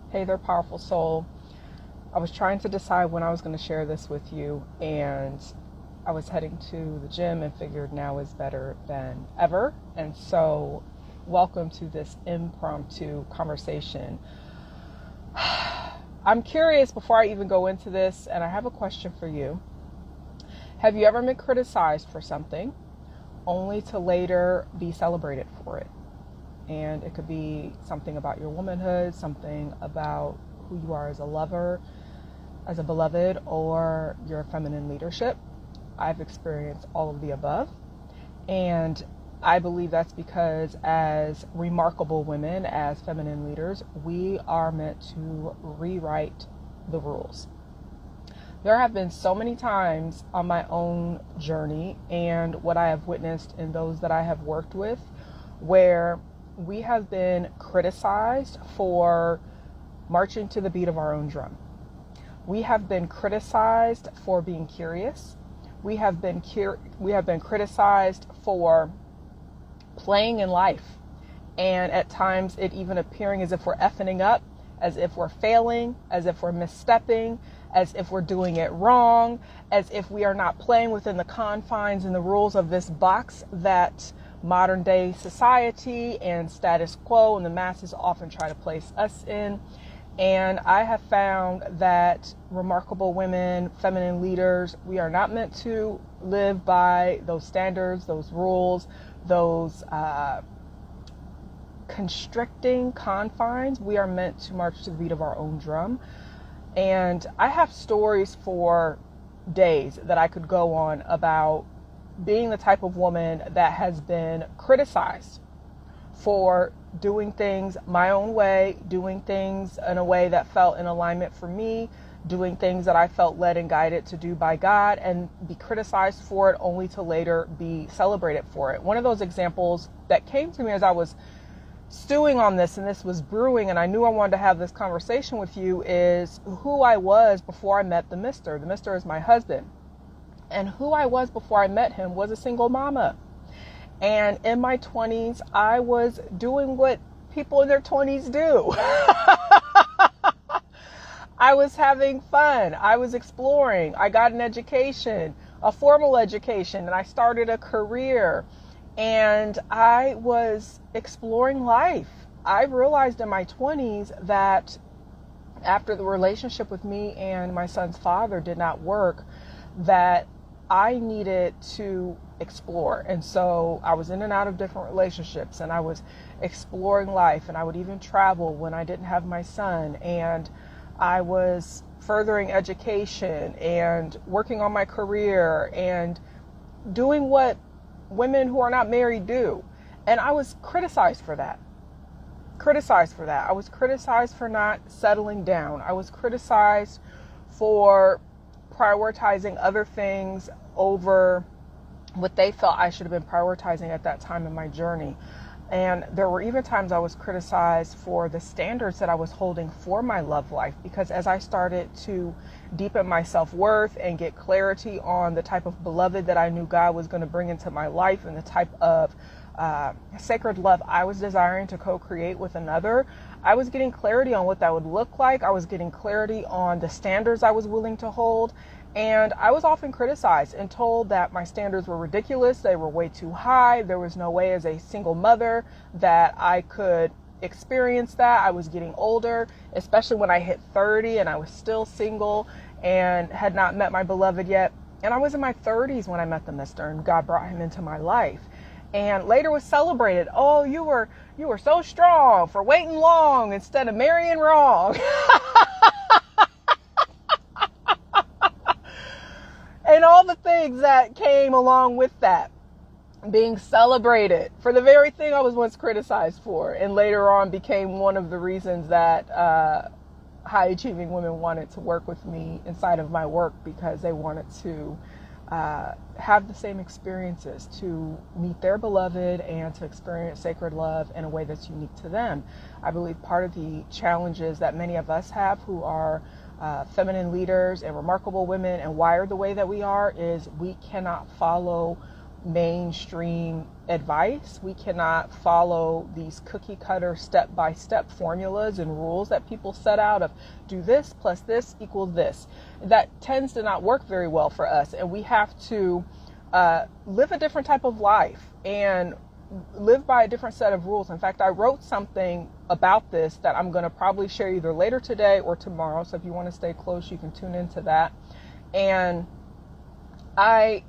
Hey there, powerful soul. I was trying to decide when I was going to share this with you, and I was heading to the gym and figured now is better than ever. And so, welcome to this impromptu conversation. I'm curious before I even go into this, and I have a question for you. Have you ever been criticized for something only to later be celebrated for it? And it could be something about your womanhood, something about who you are as a lover, as a beloved, or your feminine leadership. I've experienced all of the above. And I believe that's because as remarkable women, as feminine leaders, we are meant to rewrite the rules. There have been so many times on my own journey and what I have witnessed in those that I have worked with where we have been criticized for marching to the beat of our own drum. We have been criticized for being curious. We have been criticized for playing in life, and at times it even appearing as if we're effing up, as if we're failing, as if we're misstepping, as if we're doing it wrong, as if we are not playing within the confines and the rules of this box that modern day society and status quo and the masses often try to place us in. And I have found that remarkable women, feminine leaders, we are not meant to live by those standards, those rules, those constricting confines. We are meant to march to the beat of our own drum. And I have stories for days that I could go on about being the type of woman that has been criticized for doing things my own way, doing things in a way that felt in alignment for me, doing things that I felt led and guided to do by God, and be criticized for it only to later be celebrated for it. One of those examples that came to me as I was stewing on this and this was brewing and I knew I wanted to have this conversation with you is who I was before I met the Mister. The Mister is my husband. And who I was before I met him was a single mama. And in my 20s, I was doing what people in their 20s do. I was having fun. I was exploring. I got an education, a formal education, and I started a career. And I was exploring life. I realized in my 20s that after the relationship with me and my son's father did not work, that I needed to explore. And so I was in and out of different relationships and I was exploring life, and I would even travel when I didn't have my son, and I was furthering education and working on my career and doing what women who are not married do. And I was criticized for that. I was criticized for not settling down. I was criticized for prioritizing other things over what they felt I should have been prioritizing at that time in my journey. And there were even times I was criticized for the standards that I was holding for my love life, because as I started to deepen my self-worth and get clarity on the type of beloved that I knew God was going to bring into my life and the type of sacred love I was desiring to co-create with another, I was getting clarity on what that would look like. I was getting clarity on the standards I was willing to hold. And I was often criticized and told that my standards were ridiculous. They were way too high. There was no way as a single mother that I could experience that. I was getting older, especially when I hit 30 and I was still single and had not met my beloved yet. And I was in my 30s when I met the Mister, and God brought him into my life. And later was celebrated. Oh, you were so strong for waiting long instead of marrying wrong. And all the things that came along with that, being celebrated for the very thing I was once criticized for, and later on became one of the reasons that high achieving women wanted to work with me inside of my work, because they wanted to have the same experiences, to meet their beloved and to experience sacred love in a way that's unique to them. I believe part of the challenges that many of us have who are feminine leaders and remarkable women and wired the way that we are is we cannot follow mainstream advice. We cannot follow these cookie cutter step-by-step formulas and rules that people set out of do this plus this equals this. That tends to not work very well for us, and we have to live a different type of life and live by a different set of rules. In fact, I wrote something about this that I'm going to probably share either later today or tomorrow. So if you want to stay close, you can tune into that. And I've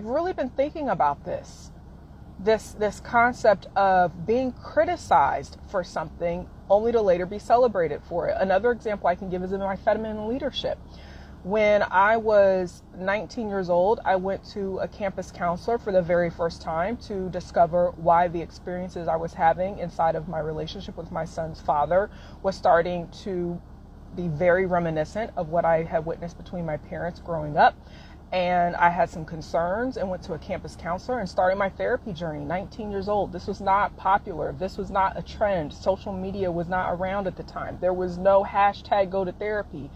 really been thinking about this concept of being criticized for something only to later be celebrated for it. Another example I can give is in my feminine leadership. When I was 19 years old, I went to a campus counselor for the very first time to discover why the experiences I was having inside of my relationship with my son's father was starting to be very reminiscent of what I had witnessed between my parents growing up. And I had some concerns and went to a campus counselor and started my therapy journey. 19 years old. This was not popular. This was not a trend. Social media was not around at the time. There was no hashtag go to therapy.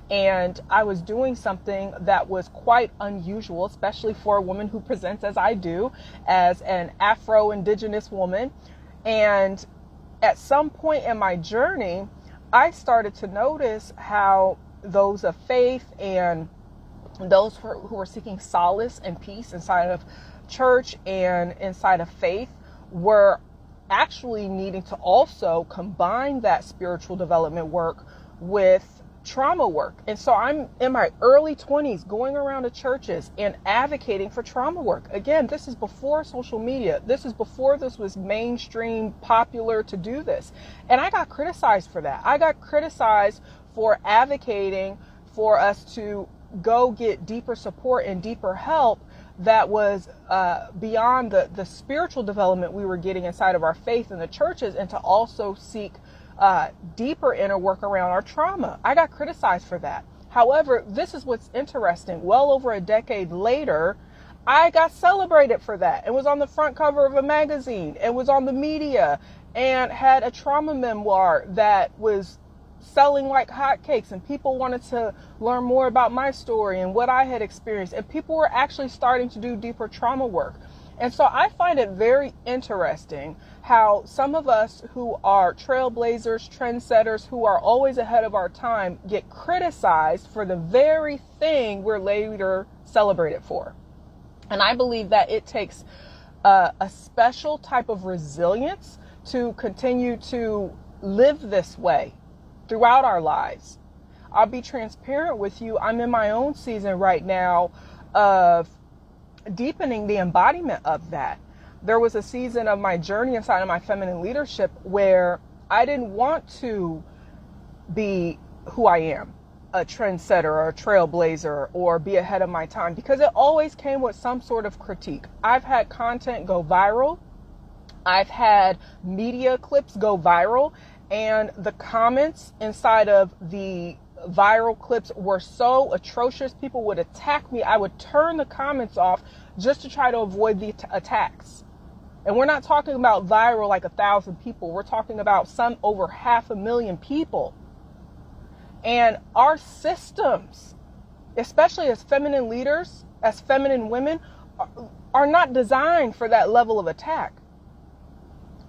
And I was doing something that was quite unusual, especially for a woman who presents as I do, as an Afro-Indigenous woman. And at some point in my journey, I started to notice how those of faith and those who were seeking solace and peace inside of church and inside of faith were actually needing to also combine that spiritual development work with trauma work. And so I'm in my early 20s going around to churches and advocating for trauma work. Again, this is before social media. This is before this was mainstream popular to do this. And I got criticized for that. I got criticized for advocating for us to go get deeper support and deeper help that was beyond the spiritual development we were getting inside of our faith in the churches, and to also seek deeper inner work around our trauma. I got criticized for that. However, this is what's interesting. Well over a decade later, I got celebrated for that. It was on the front cover of a magazine. It was on the media and had a trauma memoir that was selling like hotcakes, and people wanted to learn more about my story and what I had experienced, and people were actually starting to do deeper trauma work. And so I find it very interesting how some of us who are trailblazers, trendsetters, who are always ahead of our time, get criticized for the very thing we're later celebrated for. And I believe that it takes a special type of resilience to continue to live this way throughout our lives. I'll be transparent with you. I'm in my own season right now of deepening the embodiment of that. There was a season of my journey inside of my feminine leadership where I didn't want to be who I am, a trendsetter or a trailblazer, or be ahead of my time, because it always came with some sort of critique. I've had content go viral. I've had media clips go viral. And the comments inside of the viral clips were so atrocious. People would attack me. I would turn the comments off just to try to avoid the attacks. And we're not talking about viral like 1,000 people. We're talking about some over 500,000 people. And our systems, especially as feminine leaders, as feminine women, are not designed for that level of attack.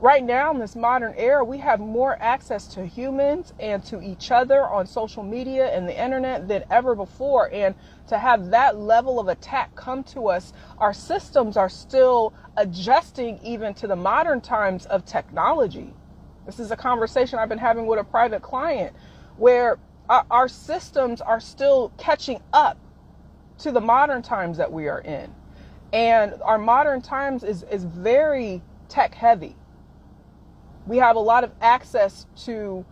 Right now in this modern era, we have more access to humans and to each other on social media and the internet than ever before. And to have that level of attack come to us, our systems are still adjusting even to the modern times of technology. This is a conversation I've been having with a private client where our systems are still catching up to the modern times that we are in. And our modern times is very tech heavy. We have a lot of access to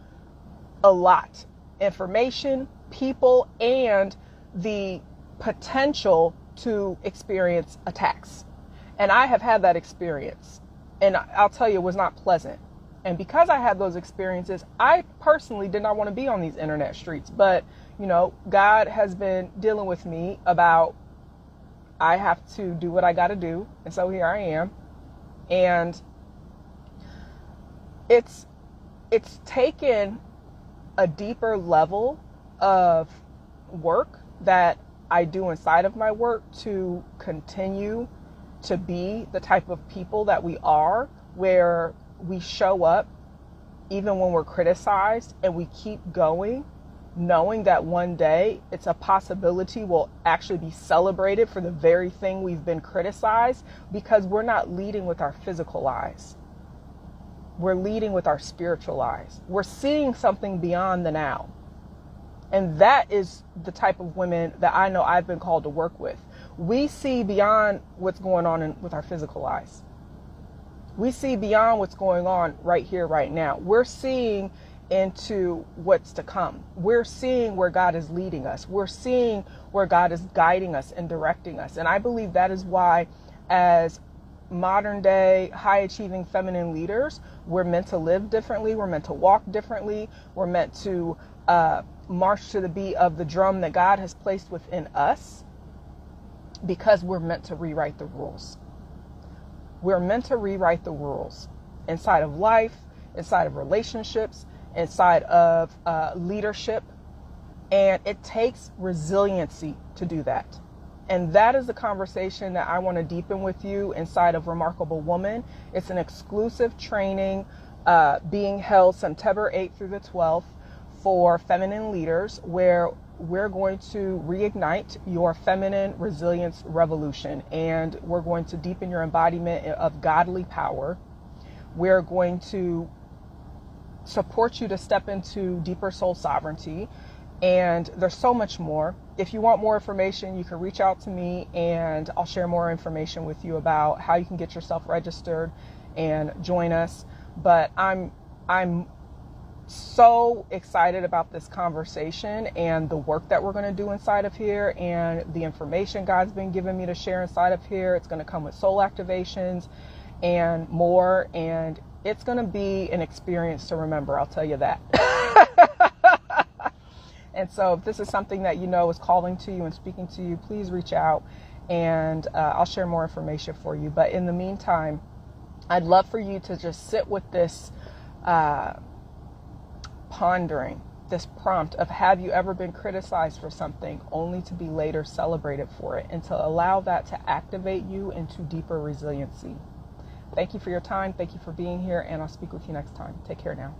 a lot, information, people, and the potential to experience attacks. And I have had that experience, and I'll tell you, it was not pleasant. And because I had those experiences, I personally did not want to be on these internet streets. But, God has been dealing with me about I have to do what I got to do. And so here I am. And it's taken a deeper level of work that I do inside of my work to continue to be the type of people that we are, where we show up even when we're criticized and we keep going, knowing that one day it's a possibility we'll actually be celebrated for the very thing we've been criticized, because we're not leading with our physical eyes. We're leading with our spiritual eyes. We're seeing something beyond the now. And that is the type of women that I know I've been called to work with. We see beyond what's going on with our physical eyes. We see beyond what's going on right here, right now. We're seeing into what's to come. We're seeing where God is leading us. We're seeing where God is guiding us and directing us. And I believe that is why, as modern day high achieving feminine leaders, we're meant to live differently. We're meant to walk differently. We're meant to march to the beat of the drum that God has placed within us, because we're meant to rewrite the rules. We're meant to rewrite the rules inside of life, inside of relationships, inside of leadership. And it takes resiliency to do that. And that is the conversation that I want to deepen with you inside of Remarkable Woman. It's an exclusive training being held September 8th through the 12th for feminine leaders, where we're going to reignite your feminine resilience revolution. And we're going to deepen your embodiment of godly power. We're going to support you to step into deeper soul sovereignty. And there's so much more. If you want more information, you can reach out to me and I'll share more information with you about how you can get yourself registered and join us. But I'm so excited about this conversation and the work that we're going to do inside of here, and the information God's been giving me to share inside of here. It's going to come with soul activations and more, and it's going to be an experience to remember, I'll tell you that. And so if this is something that you know is calling to you and speaking to you, please reach out and I'll share more information for you. But in the meantime, I'd love for you to just sit with this pondering, this prompt of, have you ever been criticized for something only to be later celebrated for it, and to allow that to activate you into deeper resiliency. Thank you for your time. Thank you for being here, and I'll speak with you next time. Take care now.